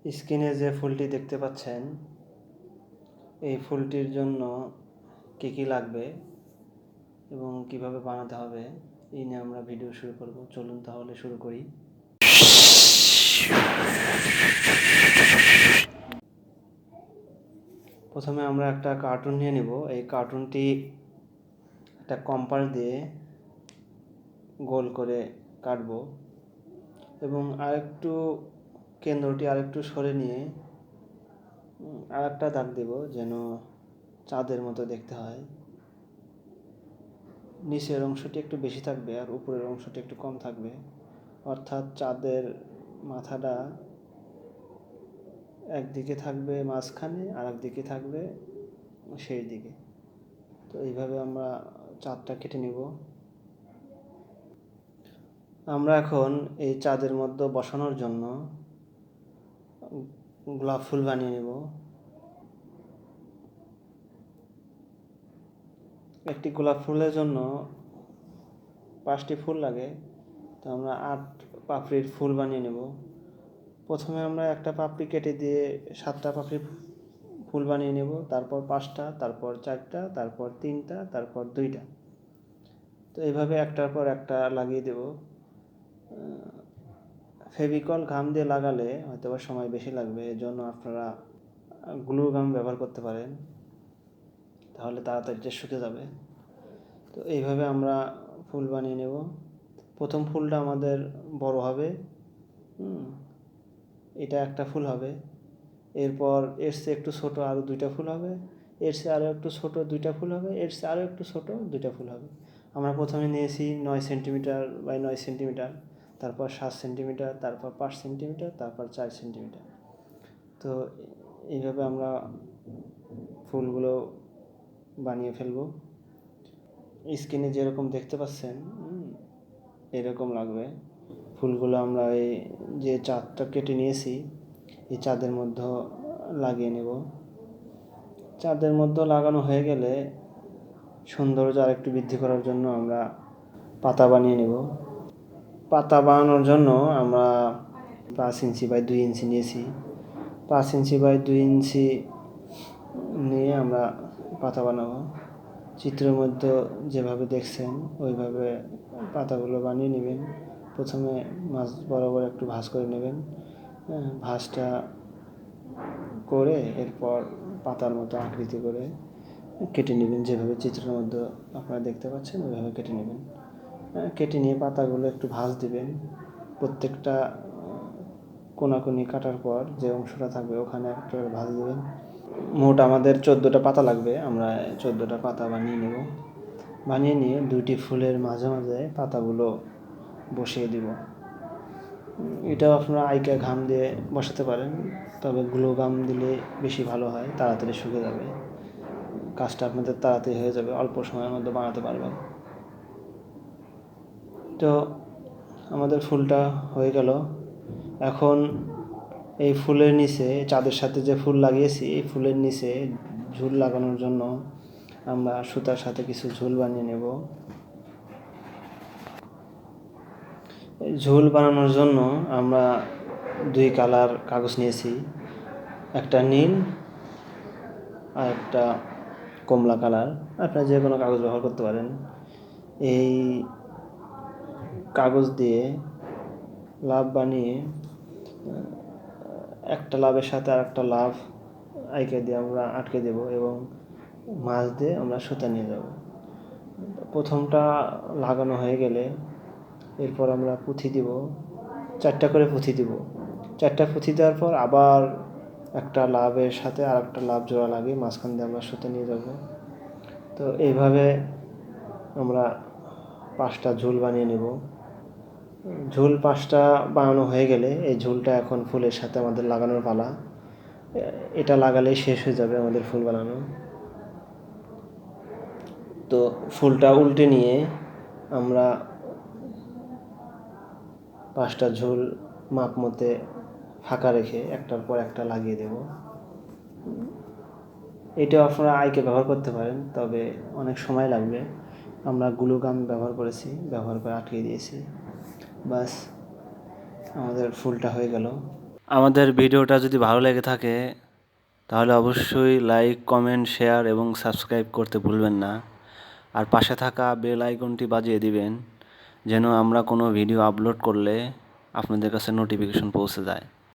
স্ক্রিনে যে ফুলটি দেখতে পাচ্ছেন, এই ফুলটির জন্য কী কী লাগবে এবং কিভাবে বানাতে হবে এই নিয়ে আমরা ভিডিও শুরু করব। চলুন তাহলে শুরু করি। প্রথমে আমরা একটা কার্টুন নিয়ে নেব। এই কার্টুনটি একটা কম্পাস দিয়ে গোল করে কাটবো এবং আরেকটু কেন্দ্রটি আরেকটু সরে নিয়ে আরেকটা দাগ দেব যেন চাঁদের মতো দেখতে হয়। নিচের অংশটি একটু বেশি থাকবে আর উপরের অংশটি একটু কম থাকবে, অর্থাৎ চাঁদের মাথাটা একদিকে থাকবে মাঝখানে আর একদিকে থাকবে সেই দিকে। তো এইভাবে আমরা চাঁদটা কেটে নেব। আমরা এখন এই চাঁদের মধ্যে বসানোর জন্য গোলাপ ফুল বানিয়ে নেব। একটি গোলাপ ফুলের জন্য 5টি ফুল লাগে, তো আমরা 8 পাপড়ির ফুল বানিয়ে নেব। প্রথমে আমরা একটা পাপড়ি কেটে দিয়ে 7টা পাপড়ি ফুল বানিয়ে নেব, তারপর 5টা, তারপর 4টা, তারপর 3টা, তারপর 2টা। তো এইভাবে একটার পর একটা লাগিয়ে দেব। ফেভিকল গাম দিয়ে লাগালে হয়তো সময় বেশি লাগবে, এজন্য আপনারা গ্লু গাম ব্যবহার করতে পারেন, তাহলে তাড়াতাড়ি শুকে যাবে। তো এইভাবে আমরা ফুল বানিয়ে নেব। প্রথম ফুলটা আমাদের বড় হবে, এটা একটা ফুল হবে। এরপর এর চেয়ে একটু ছোট আরও 2টা ফুল হবে, এর চেয়ে আরও একটু ছোট 2টা ফুল হবে, এর চেয়ে আরও একটু ছোট 2টা ফুল হবে। আমরা প্রথমে নিয়েছি 9 সেন্টিমিটার বাই 9 সেন্টিমিটার, তারপর 7 সেন্টিমিটার, তারপর 5 সেন্টিমিটার, তারপর 4 সেন্টিমিটার। তো এইভাবে আমরা ফুলগুলো বানিয়ে ফেলব। স্ক্রিনে যেরকম দেখতে পাচ্ছেন এরকম লাগবে। ফুলগুলো আমরা এই যে চাঁদটা কেটে নিয়েছি এই চাঁদের মধ্যে লাগিয়ে নেব। চাঁদের মধ্যে লাগানো হয়ে গেলে সৌন্দর্য আরেকটু বৃদ্ধি করার জন্য আমরা পাতা বানিয়ে নেব। পাতা বানানোর জন্য আমরা 5 ইঞ্চি বাই 2 ইঞ্চি নিয়েছি। 5 ইঞ্চি বাই 2 ইঞ্চি নিয়ে আমরা পাতা বানাবো। চিত্রের মধ্যে যেভাবে দেখছেন ওইভাবে পাতাগুলো বানিয়ে নেবেন। প্রথমে মাছ বরাবর একটু ভাঁজ করে নেবেন, ভাঁজটা করে এরপর পাতার মতো আকৃতি করে কেটে নেবেন। যেভাবে চিত্রের মধ্যে আপনারা দেখতে পাচ্ছেন ওইভাবে কেটে নেবেন। কেটে নিয়ে পাতাগুলো একটু ভাঁজ দিবেন। প্রত্যেকটা কোনাকুনি কাটার পর যে অংশটা থাকবে ওখানে একটা ভাঁজ দেবেন। মোট আমাদের 14টা পাতা লাগবে। আমরা 14টা পাতা বানিয়ে নেব। বানিয়ে নিয়ে 2টি ফুলের মাঝে মাঝে পাতাগুলো বসিয়ে দিব। এটাও আপনারা আইকা ঘাম দিয়ে বসাতে পারেন, তবে গ্লু গাম দিলে বেশি ভালো হয়, তাড়াতাড়ি শুকে যাবে। কাজটা আপনাদের তাড়াতাড়ি হয়ে যাবে, অল্প সময়ের মধ্যে বানাতে পারবেন। তো আমাদের ফুলটা হয়ে গেল। এখন এই ফুলের নিচে চাঁদের সাথে যে ফুল লাগিয়েছি এই ফুলের নিচে ঝুল লাগানোর জন্য আমরা সুতার সাথে কিছু ঝুল বানিয়ে নেব। এই ঝুল বানানোর জন্য আমরা 2 কালার কাগজ নিয়েছি, একটা নীল আর একটা কমলা কালার। আপনারা যে কোনো কাগজ ব্যবহার করতে পারেন। এই কাগজ দিয়ে লাভ বানিয়ে একটা লাভের সাথে আর একটা লাভ আইকে দিয়ে আমরা আটকে দেব এবং মাছ দিয়ে আমরা সুতা নিয়ে যাব। প্রথমটা লাগানো হয়ে গেলে এরপর আমরা পুঁথি দিব, 4টা করে পুঁথি দিব। 4টা পুঁথি দেওয়ার পর আবার একটা লাভের সাথে আর একটা লাভ জোড়া লাগিয়ে মাঝখান দিয়ে আমরা সুতা নিয়ে যাব। তো এইভাবে আমরা 5টা ঝুল বানিয়ে নেব। ঝুল 5টা বানানো হয়ে গেলে এই ঝুলটা এখন ফুলের সাথে আমাদের লাগানোর পালা। এটা লাগালেই শেষ হয়ে যাবে আমাদের ফুল বানানো। তো ফুলটা উল্টে নিয়ে আমরা 5টা ঝুল মাপ মতে ফাঁকা রেখে একটার পর একটা লাগিয়ে দেব। এটাও আপনারা আইকে ব্যবহার করতে পারেন, তবে অনেক সময় লাগবে। আমরা গ্লু গাম ব্যবহার করে আটকে দিয়েছি। বাস আমাদের ফুলটা হয়ে গেল। আমাদের ভিডিওটা যদি ভালো লেগে থাকে তাহলে অবশ্যই লাইক, কমেন্ট, শেয়ার এবং সাবস্ক্রাইব করতে ভুলবেন না। আর পাশে থাকা বেল আইকনটি বাজিয়ে দিবেন যেন আমরা কোনো ভিডিও আপলোড করলে আপনাদের কাছে নোটিফিকেশন পৌঁছে যায়।